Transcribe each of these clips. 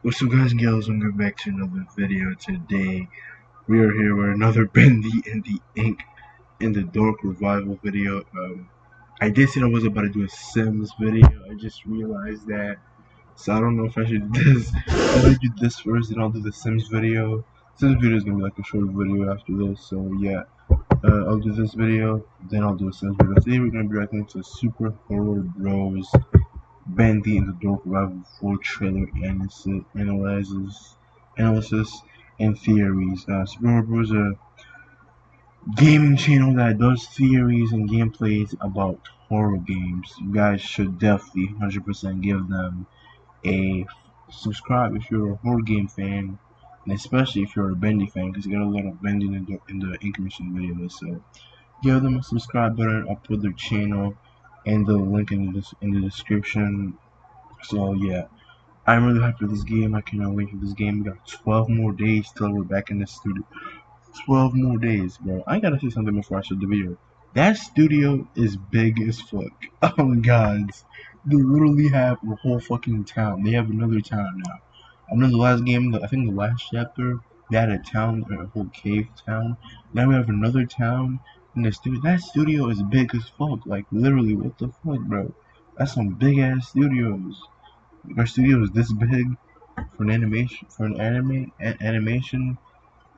What's up, guys and gals? Welcome back to another video. Today we are here with another Bendy and the Ink in the Dark revival video. I did say I was about to do a Sims video. I just realized that, so I don't know if I should do this. I'm gonna do this first, then I'll do the Sims video. Sims video is gonna be like a short video after this, so yeah. I'll do this video, then I'll do a Sims video. Today we're gonna be reacting to Super Horror Bros. Bendy in the Dark Revival 4 trailer analysis and theories. Superhororrbro is a gaming channel that does theories and gameplays about horror games. You guys should definitely 100% give them a subscribe if you're a horror game fan, and especially if you're a Bendy fan, because you got a lot of Bendy in the Ink Machine videos. So give them a subscribe button. I'll put their channel and the link in the description. So yeah, I'm really hyped for this game. I cannot wait for this game. We got 12 more days till we're back in the studio. 12 more days, bro. I gotta say something before I start the video. That studio is big as fuck. Oh my god. They literally have a whole fucking town. They have another town now. I know the last game, I think the last chapter, they had a town, a whole cave town. Now we have another town in the studio. That studio is big as fuck. Like, literally, what the fuck, bro? That's some big ass studios. Our studio is this big for an animation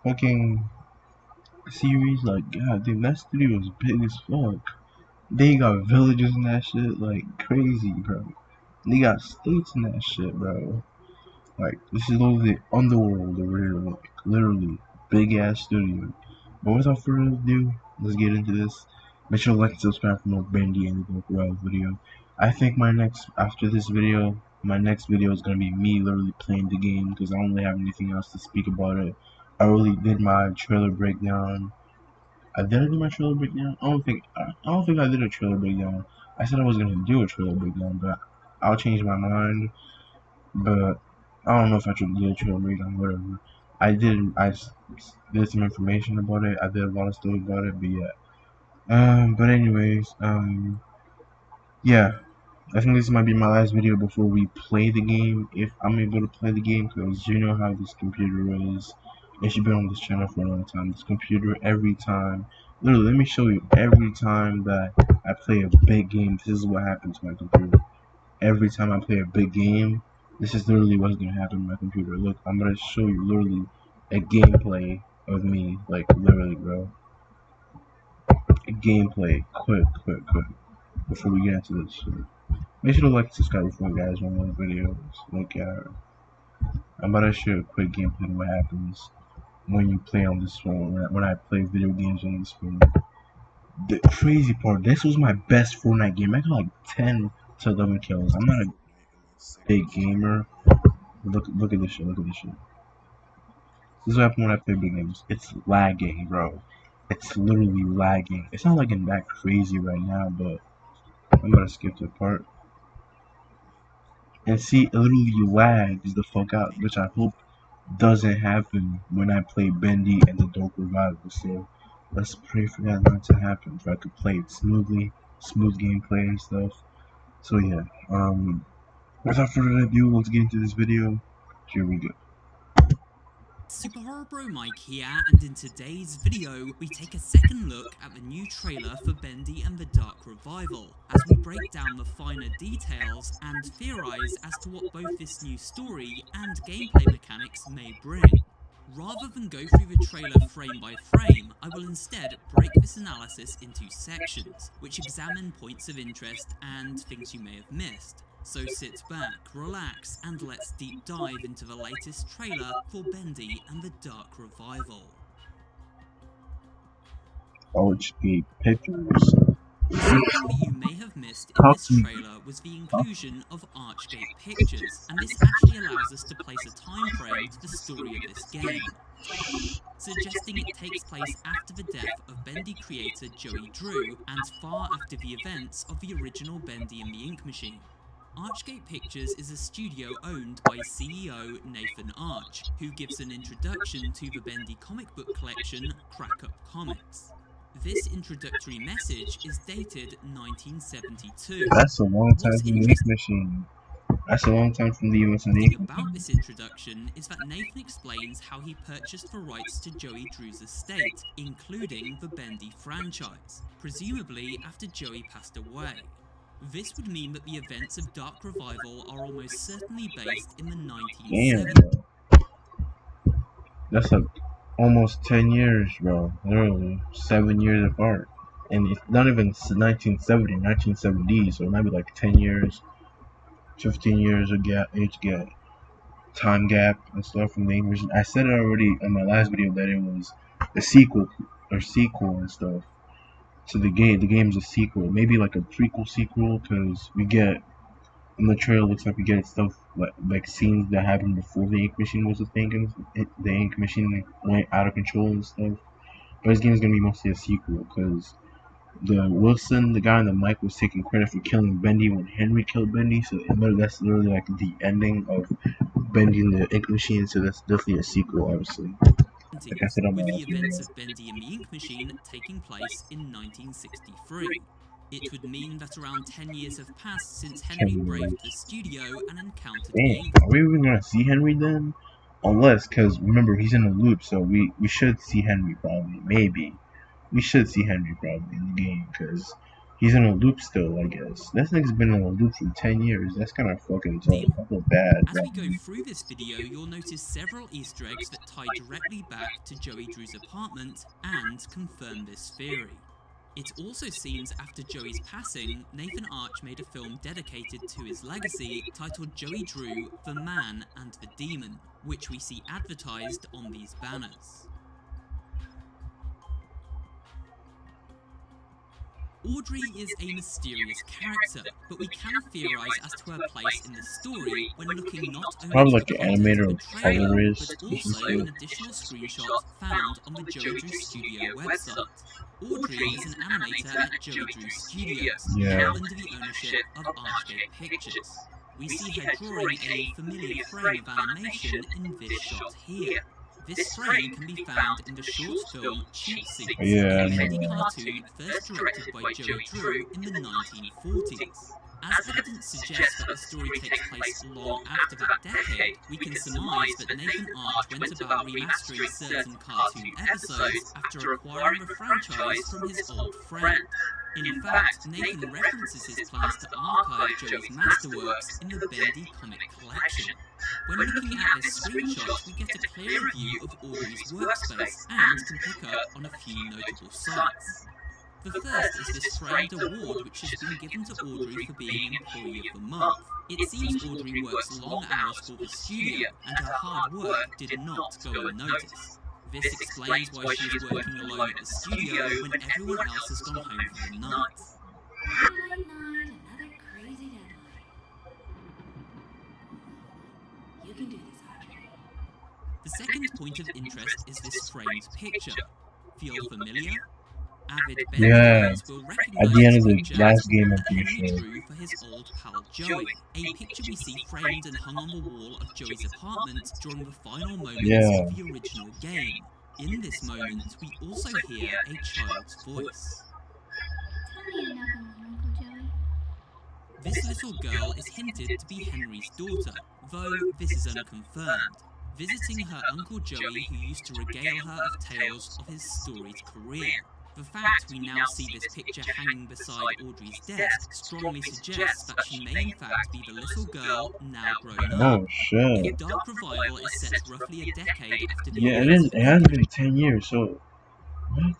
fucking series. Like, god damn, that studio is big as fuck. They got villages and that shit, like crazy, bro. They got states and that shit, bro. Like, this is literally the underworld over here, like, literally big ass studio. But without further ado, let's get into this. Make sure to like and subscribe for more Bendy and the Dark video. I think after this video, my next video is gonna be me literally playing the game, because I don't really have anything else to speak about it. I already did my trailer breakdown. I do my trailer breakdown. I don't think I did a trailer breakdown. I said I was gonna do a trailer breakdown, but I'll change my mind. But I don't know if I should do a trailer breakdown, whatever. I did some information about it. I did a lot of stuff about it, but yeah. But anyways, yeah. I think this might be my last video before we play the game, if I'm able to play the game, because you know how this computer is. If you've been on this channel for a long time, this computer, every time, literally, let me show you, every time that I play a big game, this is what happens to my computer. Every time I play a big game, this is literally what's going to happen to my computer. Look, I'm going to show you literally a gameplay of me, like, literally, bro. A gameplay, quick, before we get into this shit. Make sure to like and subscribe before you guys want more videos. Look at, I'm about to show a quick gameplay of what happens when you play on this phone, when I play video games on this phone. The crazy part, this was my best Fortnite game. I got like 10 to 11 kills. I'm not a big gamer. Look at this shit, This is what happens when I play big games. It's lagging, bro. It's literally lagging. It's not like that crazy right now, but I'm gonna skip the part. And see, it literally lags the fuck out, which I hope doesn't happen when I play Bendy and the Dark Revival. So let's pray for that not to happen, so I could play it smoothly, smooth gameplay and stuff. So yeah, without further ado, let's get into this video. Here we go. SuperHorrorBro Mike here, and in today's video, we take a second look at the new trailer for Bendy and the Dark Revival, as we break down the finer details and theorize as to what both this new story and gameplay mechanics may bring. Rather than go through the trailer frame by frame, I will instead break this analysis into sections, which examine points of interest and things you may have missed. So sit back, relax, and let's deep dive into the latest trailer for Bendy and the Dark Revival. Archgate Pictures. Something that you may have missed in this trailer was the inclusion of Archgate Pictures, and this actually allows us to place a time frame to the story of this game, suggesting it takes place after the death of Bendy creator Joey Drew and far after the events of the original Bendy and the Ink Machine. Archgate Pictures is a studio owned by CEO Nathan Arch, who gives an introduction to the Bendy comic book collection Crack Up Comics. This introductory message is dated 1972. That's a long time in the Ink Machine. That's a long time from the US and The the thing Ink about Machine. this introduction is that Nathan explains how he purchased the rights to Joey Drew's estate, including the Bendy franchise, presumably after Joey passed away. This would mean that the events of Dark Revival are almost certainly based in the Damn, 1970s. bro. That's like almost 10 years, bro. Literally 7 years apart. And it's not even 1970, 1970s, so it might be like 10 years, 15 years of gap, age gap, time gap, and stuff from the Ink Machine. I said it already in my last video that it was a sequel and stuff to the game. The game's a sequel, maybe like a prequel sequel, because we get in the trailer looks like we get stuff like scenes that happened before the Ink Machine was a thing, and the Ink Machine went out of control and stuff. But this game is gonna be mostly a sequel because the Wilson, the guy on the mic, was taking credit for killing Bendy when Henry killed Bendy. So that's literally like the ending of Bendy and the Ink Machine. So that's definitely a sequel, obviously. Like I said on my With the last video. events of Bendy and the Ink Machine taking place in 1963. It would mean that around 10 years have passed since Henry 10 years. braved the studio and encountered Damn, evil. are we even gonna see Henry then? Unless, because remember he's in a loop, so we should see Henry probably, maybe. We should see Henry probably in the game because he's in a loop still, I guess. That nigga's been in a loop for 10 years. That's kind of fucking tough. I feel bad. As we go through this video, you'll notice several Easter eggs that tie directly back to Joey Drew's apartment and confirm this theory. It also seems after Joey's passing, Nathan Arch made a film dedicated to his legacy titled Joey Drew, The Man and the Demon, which we see advertised on these banners. Audrey is a mysterious character, but we can theorise as to her place in the story when looking not only Probably to like the the content animator of the or trailer, colorist. but also an additional screenshot found on the Joey Drew Studio website. Audrey is an animator at Joey Drew Studios, now under the ownership of Archgate Pictures. We see her drawing a familiar frame of animation in this shot here. This frame can be found in the short film Cheap Seats, a Bendy cartoon first directed by Joey Drew in the 1940s. As evidence suggests that the story takes place long after that decade, we can surmise that Nathan Arch went about remastering certain cartoon episodes after acquiring the franchise from his old friend. In fact, Nathan references his plans to archive Joey's masterworks in the Bendy comic collection. When looking at this screenshot, we get a clearer view of Audrey's workspace and can pick up on a few notable sites. The first is this framed award which has been given to Audrey for being Employee of the Month. It seems Audrey works long hours for the studio, and her hard work did not go unnoticed. This explains why she is working alone at the studio when everyone else has gone home for the night. Late night, another crazy deadline. You can do this, Audrey. The second point of interest is this framed picture. Feel familiar? Avid Bendy fans will recognise at the end of the picture last as the game, one I'm that pretty Henry sure. drew for his old pal Joey, a picture we see framed and hung on the wall of Joey's apartment during the final moments of the original game. In this moment, we also hear a child's voice. Tell me another one, Uncle Joey. This little girl is hinted to be Henry's daughter, though this is unconfirmed, visiting her Uncle Joey who used to regale her of tales of his storied career. The fact we now see this picture hanging beside Audrey's desk strongly suggests that she may in fact be the little girl now grown up. Oh shit. If Dark Revival is set roughly a decade after the Yeah, events of it has been 10 years, so what?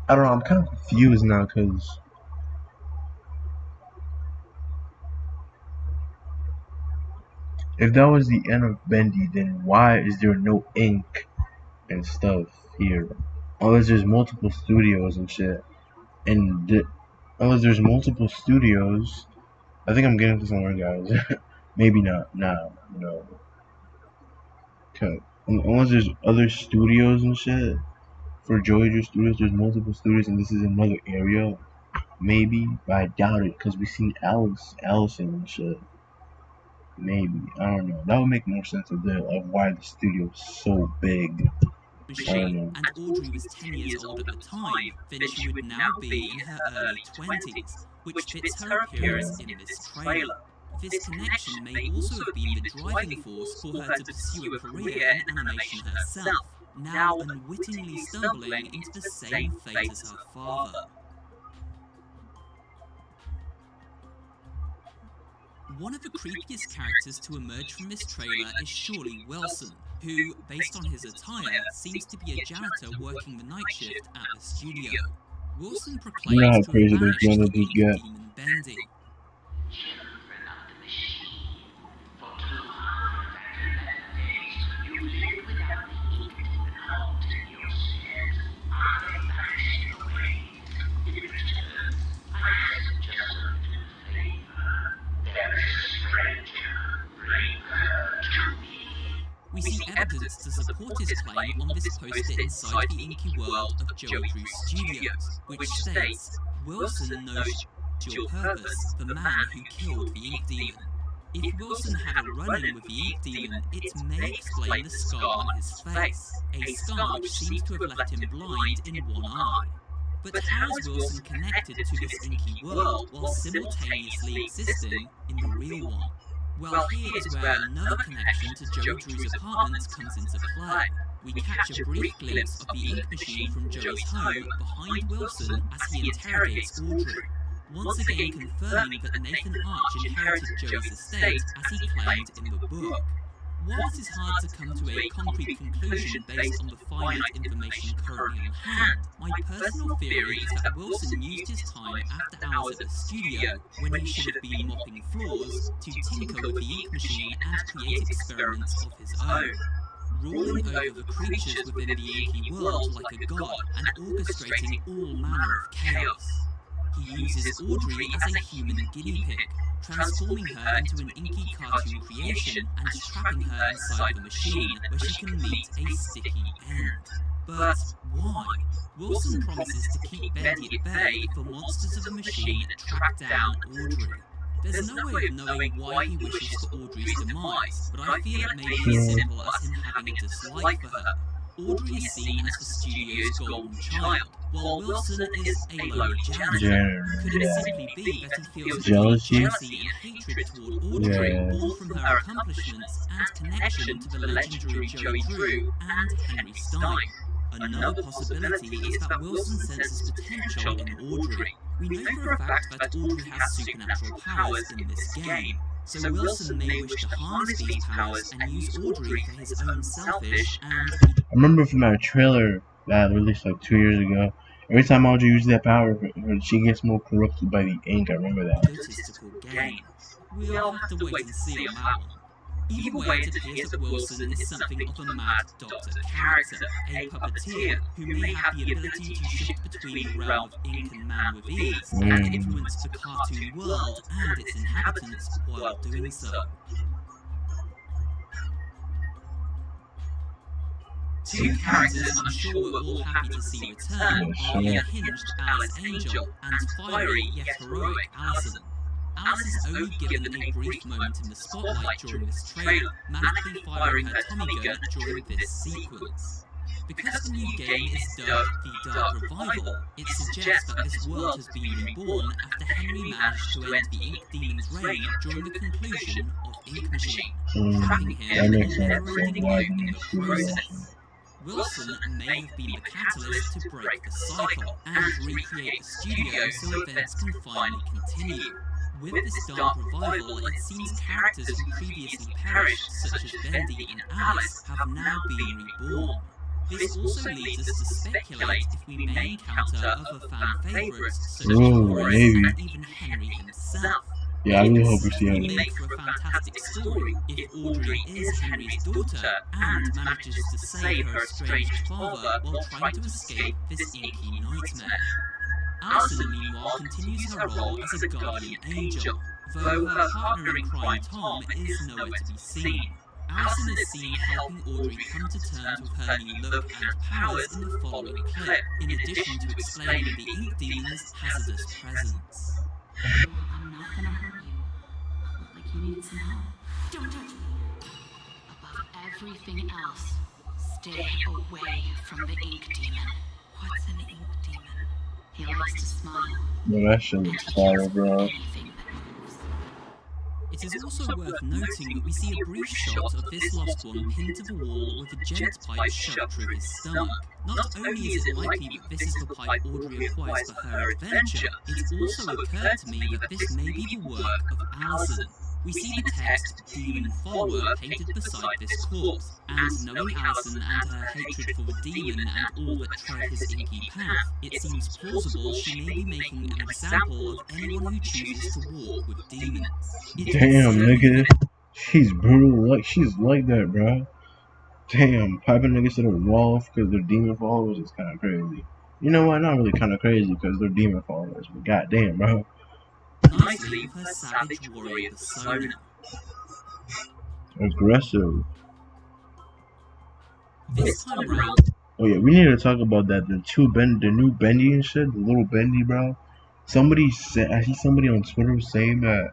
I don't know, I'm kind of confused now because if that was the end of Bendy, then why is there no ink and stuff here? Unless there's multiple studios and shit. And unless there's multiple studios, I think I'm getting to somewhere, guys. Maybe not. Nah, no. Okay. Unless there's other studios and shit. For Joey Drew Studios, there's multiple studios, and this is another area. Maybe, but I doubt it, because we've seen Allison and shit. Maybe, I don't know. That would make more sense of why the studio is so big. machine, and Audrey was 10 years old at the time, then she would now be in her early 20s, which fits her appearance in this trailer. This connection may also have been the driving force for her to pursue a career in animation herself, now unwittingly stumbling into the same fate as her father. One of the creepiest characters to emerge from this trailer is surely Wilson, who, based on his attire, seems to be a janitor working the night shift at the studio. Wilson proclaims to have banished the ink demon Bendy. Children of the machine, for 211 days you lived without the ink demon haunting your steps. I banished it away. In return, I ask just a little favor. There is a stranger. Bring her to me. We see evidence to support his claim on this poster inside the inky world of Joey Drew Studios, which states, "Wilson knows your purpose, the man who killed the ink demon." If Wilson had a run-in with the ink demon, it may explain the scar on his face, a scar which seems to have left him blind in one eye. But how is Wilson connected to this inky world while simultaneously existing in the real one? Well, here is where another connection to Joe Drew's apartments comes into play. We catch a brief glimpse of the ink machine from Joey's home behind Wilson as he interrogates Audrey, once again confirming that Nathan Arch inherited Joey's estate as he claimed in the book. While it is hard to come to a concrete conclusion based on the finite information currently on hand, my personal theory is that Wilson used his time after hours at the studio, when he should have been mopping floors, to tinker with the ink machine and create experiments of his own, ruling over the creatures within the inky world like a god and orchestrating all manner of chaos. He uses Audrey as a human guinea pig, transforming her into an inky cartoon creation and trapping her inside the machine where she can meet a sticky end. But why? Wilson promises to keep Bendy at bay if the monsters of the machine track down Audrey. There's no way of knowing why he wishes for Audrey's demise, but I feel it may be as simple as him having a dislike for her. Audrey is seen as the studio's golden child, while Wilson is a low janitor. Could it simply be that he feels jealousy and hatred toward Audrey, born from her accomplishments and connection to the legendary Joey Drew and Henry Stein? Another possibility is that Wilson senses potential in Audrey. We know for a fact that Audrey has supernatural powers in this game, so Wilson may wish to harness these powers and use Audrey for his own selfish and... I remember from our trailer that released like 2 years ago, every time Audrey uses that power, she gets more corrupted by the ink. I remember that. ...egotistical game. We'll have to wait and see on that one. Either way, it appears that Wilson is something of a mad doctor character, a puppeteer who may have the ability to shift between the realm of ink and man with ease, and influence the cartoon world and its inhabitants while doing so. Two characters I'm sure we're all happy to see return are the unhinged Alice Angel and fiery yet heroic Allison. Alice is only given a brief moment in the spotlight during this trailer, magically firing her Tommy gun during this sequence. Because the new game is dubbed the Dark Revival, it suggests that this world has been reborn after Henry managed to end the Ink Demon's reign during the conclusion of Ink Machine, trapping him in a never-ending loop in the process. Wilson may have been the catalyst to break the cycle and recreate the studio so events can finally continue. With this Dark Revival, it seems characters who previously perished, such as Bendy and Alice, have now been reborn. This also leads us to speculate if we may encounter other fan favourites, such as Boris and even Henry himself. Yeah, I really hope we see him. It would make for a fantastic story if Audrey is Henry's daughter and manages to save her estranged father while trying to escape this inky nightmare. Alison, meanwhile, continues her role as a guardian angel, though her partner in crime, Tom, is nowhere to be seen. Alison is seen helping Audrey come to terms with her new look and powers in the following clip, in addition to explaining the Ink Demon's hazardous presence. I'm not gonna hurt you. Look like you need some help. Don't touch me. Above everything else, Stay away from the ink demon. What's an ink demon? He likes to smile, Bro, that shit and looks he kills fire, bro. anything that moves. It is also worth noting that we see a brief shot of this lost one pinned to the wall with a gent pipe shoved through his stomach. Not only is it likely that this is the pipe Audrey acquires for her adventure, it also occurred to me that this may be the work of Allison. We see the text "Demon Follower" painted beside this corpse, and knowing Allison and her hatred for the demon and all that tread his inky path, it seems plausible she may be making an example of anyone who chooses to walk with demons. Damn, nigga. She's brutal. She's like that, bro. Damn, piping niggas to the wall because they're demon followers is kind of crazy. You know what? Not really kind of crazy because they're demon followers, but goddamn, bro. Nicely with her savage warrior persona. Aggressive. This time round, Oh yeah, we need to talk about that. The new Bendy and shit, the little Bendy, bro. Somebody said, I see somebody on Twitter saying that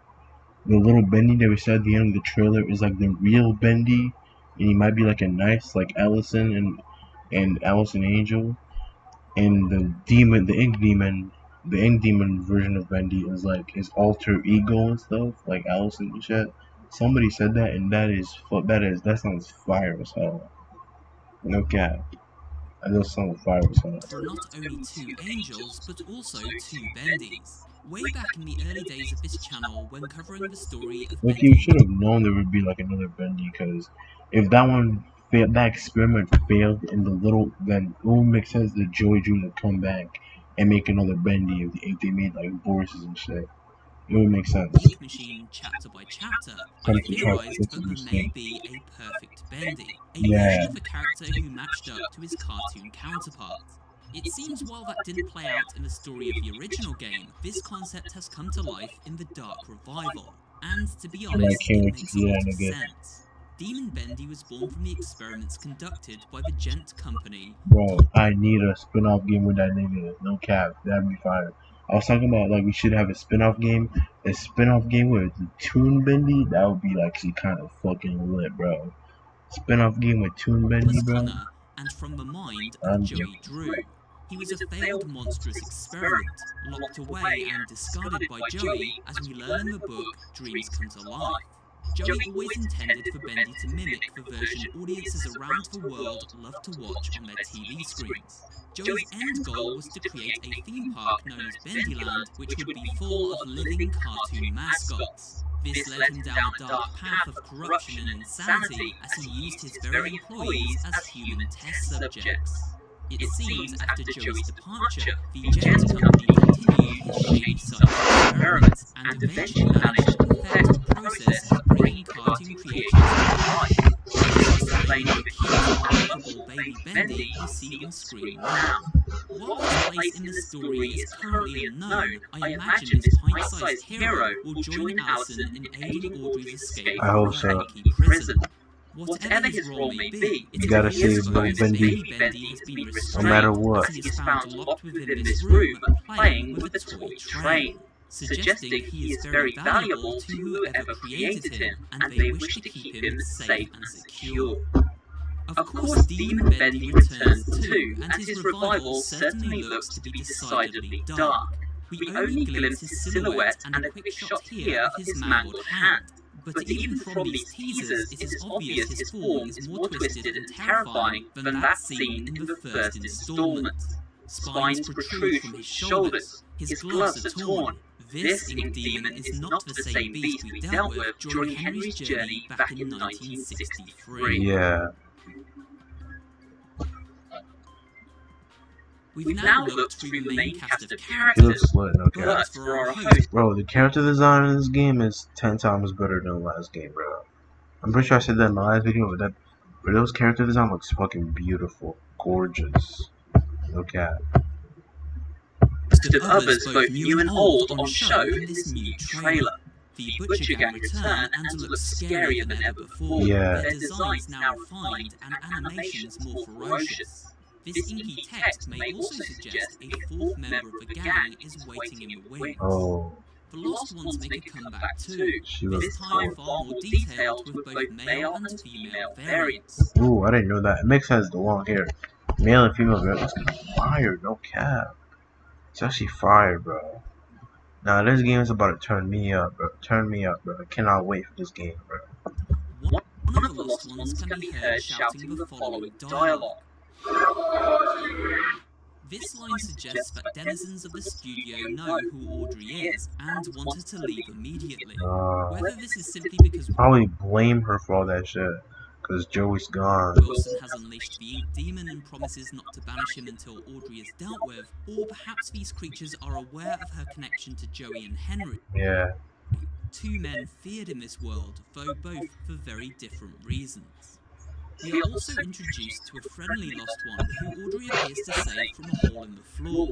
the little Bendy that we saw at the end of the trailer is like the real Bendy, and he might be like a nice like Allison and Allison Angel, and the ink demon version of Bendy is like his alter ego and stuff, like Allison and shit. Somebody said that, and that sounds fire as hell. No cap. That sounds fire as hell. for not only 2 angels, but also 2 Bendies. Way back in the early days of this channel, when covering the story of Like, you Bendy, should have known there would be like another Bendy, because if that one failed, that experiment failed in the little, then it would make sense that Joey Jr. come back and make another Bendy if they made like voices and shit. It would make sense. Ink Machine chapter by chapter, I Come to try to theorised fix that there this may thing. be a perfect Bendy, a Yeah. version of a character who matched up to his cartoon counterpart. It seems while that didn't play out in the story of the original game, this concept has come to life in the Dark Revival, and to be honest, can't it wait to makes see a that lot of again. sense. Demon Bendy was born from the experiments conducted by the Gent Company. Bro, I need a spin-off game with that nigga. No cap, that'd be fire. I was talking about like we should have a spin-off game with the Toon Bendy. That would be actually kind of fucking lit, bro. Spin-off game with Toon Bendy, bro. Cunner, and from the mind of Joey Drew. He was a failed monstrous experiment, locked away and discarded by Joey, as we learn in the book Dreams Come to Life. Joey always intended for Bendy to mimic the version audiences around the world love to watch on their TV screens. Joey's end goal was to create a theme park known as Bendyland, which would be full of living cartoon mascots. This led him down a dark path of corruption and insanity as he used his very employees as human test subjects. It seems after Joey's departure, the Gent Company continued his shady side experiments and eventually managed to perfect the process of bringing cartoon creations to life. This explains the cute, lovable baby Bendy you see on screen now. While his place in the story is currently unknown, I imagine his pint-sized hero will join Allison in aiding Audrey's escape from her inky prison. Whatever his role may be, it gotta appears save though little baby Bendy. Bendy has been No matter restrained what. as he is found locked within this room playing with a toy train, suggesting he is very valuable to whoever created him, and they wish to keep him safe and secure. Of course, Demon Bendy returns too, and his revival certainly looks to be decidedly dark. We only glimpse his silhouette and a quick shot here of his mangled hand. But even from these teasers, it is obvious his form is more twisted and terrifying than that seen in the first installment. Spines protrude from his shoulders, his gloves are torn. This ink demon is not the same beast we dealt with during Henry's journey back in 1963. Yeah. We've now looked through the main cast of He characters, looks lit, no cap. but for our host, Bro, the character design in this game is 10 times better than the last game, bro. I'm pretty sure I said that in the last video, but those character design looks fucking beautiful. Gorgeous. No cap. of others both new and old on show in this new trailer. The Butcher Gang return and look scarier than ever before. Yeah. Their designs now refined and animations more ferocious. This inky text may also suggest a 4th member of the gang is waiting in the wings. Oh. the Lost Ones make a comeback too, She this was time far more detailed with both male and female variants. Ooh, I didn't know that. It makes sense, the long hair. Male and female girl. This is fire, no cap. It's actually fire, bro. Now, this game is about to turn me up, bro. Turn me up, bro. I cannot wait for this game, bro. One of the Lost Ones can be heard shouting the following dialogue. This line suggests that denizens of the studio know who Audrey is and want her to leave immediately. Whether this is simply because Probably blame her for all that shit, because Joey's gone. Wilson has unleashed the Ink Demon and promises not to banish him until Audrey is dealt with, or perhaps these creatures are aware of her connection to Joey and Henry. Yeah. Two men feared in this world, though both for very different reasons. We are also introduced to a friendly Lost One who Audrey appears to save from a hole in the floor.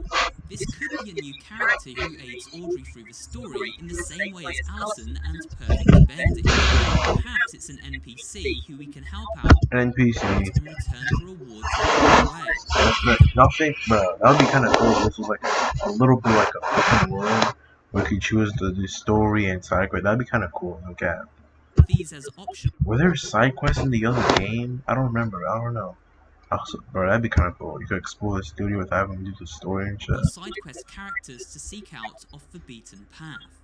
This could be a new character who aids Audrey through the story in the same way as Allison and Perfect Bendy. Perhaps it's an NPC who we can help out An NPC. in return for rewards along the way. Y'all think, bro, that would be kind of cool if this was like a little bit like a open world where you could choose the story and side quest. That'd be kind of cool, okay? These as options. Were there side quests in the other game? I don't remember. I don't know. Also, bro, that'd be kind of cool. You could explore the studio without having to do the story and shit. Side quest characters to seek out off the beaten path.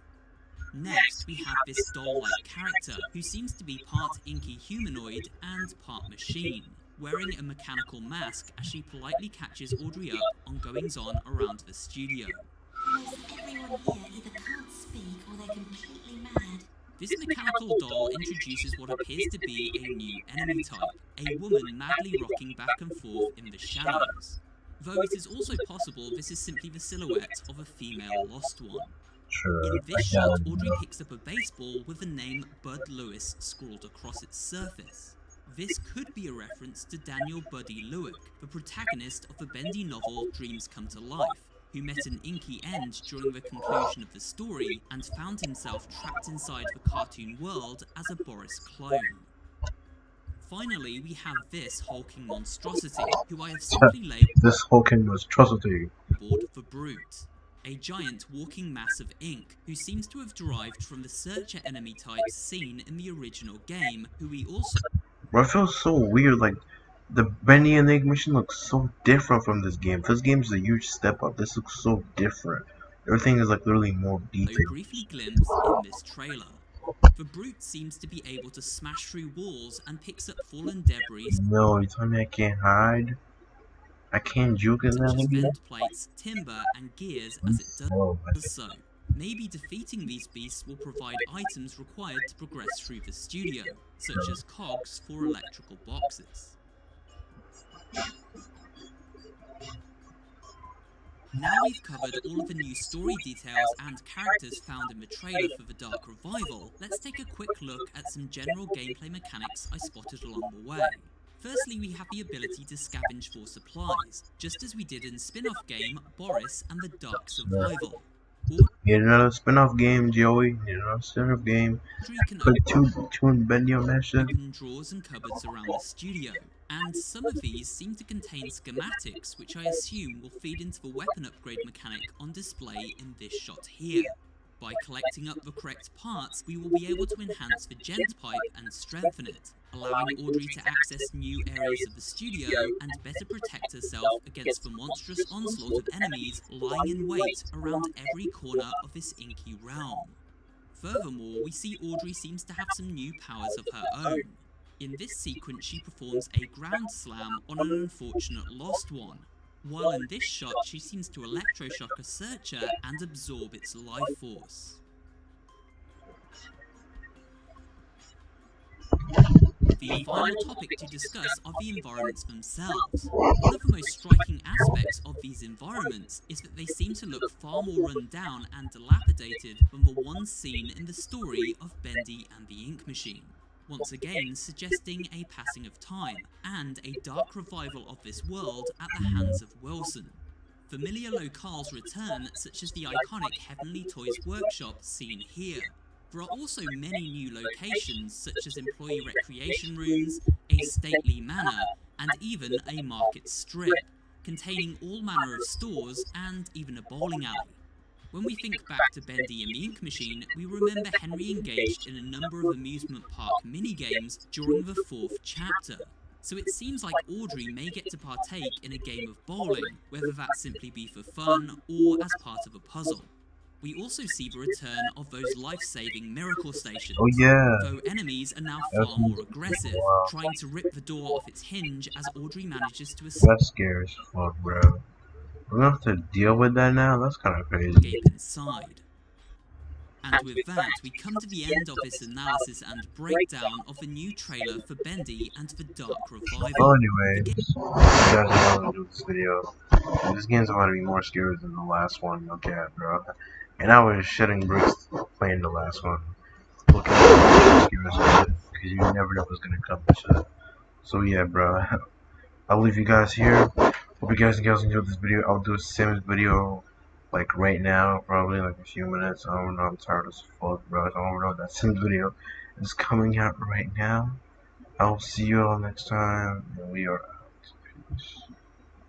Next, we have this doll-like character who seems to be part inky humanoid and part machine, wearing a mechanical mask as she politely catches Audrey up on goings-on around the studio. Most everyone here either can't speak or they're completely mad. This mechanical doll introduces what appears to be a new enemy type, a woman madly rocking back and forth in the shadows. Though it is also possible this is simply the silhouette of a female Lost One. Sure. In this shot, Audrey picks up a baseball with the name Bud Lewis scrawled across its surface. This could be a reference to Daniel Buddy Lewick, the protagonist of the Bendy novel Dreams Come to Life, who met an inky end during the conclusion of the story and found himself trapped inside the cartoon world as a Boris clone. Finally, we have this hulking monstrosity, who I have simply labelled This hulking monstrosity. the Brute, a giant walking mass of ink who seems to have derived from the searcher enemy types seen in the original game, who we also... Bro, it feels so weird, like, the Bendy and the Ink Machine looks so different from this game. This game is a huge step up. This looks so different. Everything is like literally more detailed. briefly glimpsed in this trailer. The Brute seems to be able to smash through walls and picks up fallen debris No, you telling me I can't hide? I can't juke in such that as game? vent plates, timber, and gears as it Oh, does so. Maybe defeating these beasts will provide items required to progress through the studio, such as cogs for electrical boxes. Now we've covered all of the new story details and characters found in the trailer for the Dark Revival, let's take a quick look at some general gameplay mechanics I spotted along the way. Firstly, we have the ability to scavenge for supplies, just as we did in spin-off game Boris and the Dark Survival. Need another spin-off game, Joey. Need another spin-off game. Audrey can Put two and Bendy on that shit. open drawers and cupboards around the studio, and some of these seem to contain schematics which I assume will feed into the weapon upgrade mechanic on display in this shot here. By collecting up the correct parts, we will be able to enhance the gent pipe and strengthen it, allowing Audrey to access new areas of the studio and better protect herself against the monstrous onslaught of enemies lying in wait around every corner of this inky realm. Furthermore, we see Audrey seems to have some new powers of her own. In this sequence, she performs a ground slam on an unfortunate Lost One, while in this shot she seems to electroshock a searcher and absorb its life force. The final topic to discuss are the environments themselves. One of the most striking aspects of these environments is that they seem to look far more run down and dilapidated than the ones seen in the story of Bendy and the Ink Machine, once again suggesting a passing of time and a dark revival of this world at the hands of Wilson. Familiar locales return, such as the iconic Heavenly Toys workshop seen here. There are also many new locations, such as employee recreation rooms, a stately manor, and even a market strip, containing all manner of stores and even a bowling alley. When we think back to Bendy and the Ink Machine, we remember Henry engaged in a number of amusement park minigames during the 4th chapter. So it seems like Audrey may get to partake in a game of bowling, whether that simply be for fun or as part of a puzzle. We also see the return of those life-saving miracle stations, Oh yeah, though enemies are now that's far more aggressive, wow. trying to rip the door off its hinge as Audrey manages to That's scary as fuck, bro. We're gonna have to deal with that now? That's kind of crazy. escape inside. And with that, we come to the end of this analysis and breakdown of the new trailer for Bendy and the Dark Revival. Well, anyways, you guys are gonna do this video. This game's about to be more scary than the last one. Look at, bro. And I was shitting bricks playing the last one. Looking at scary as shit, because you never know what's gonna come and shit. So yeah, bro. I'll leave you guys here. Hope you guys enjoyed this video. I'll do a Sims video like right now, probably like a few minutes. I don't know, I'm tired as fuck, bro. I don't know, that Sims video is coming out right now. I'll see you all next time, and we are out. Peace.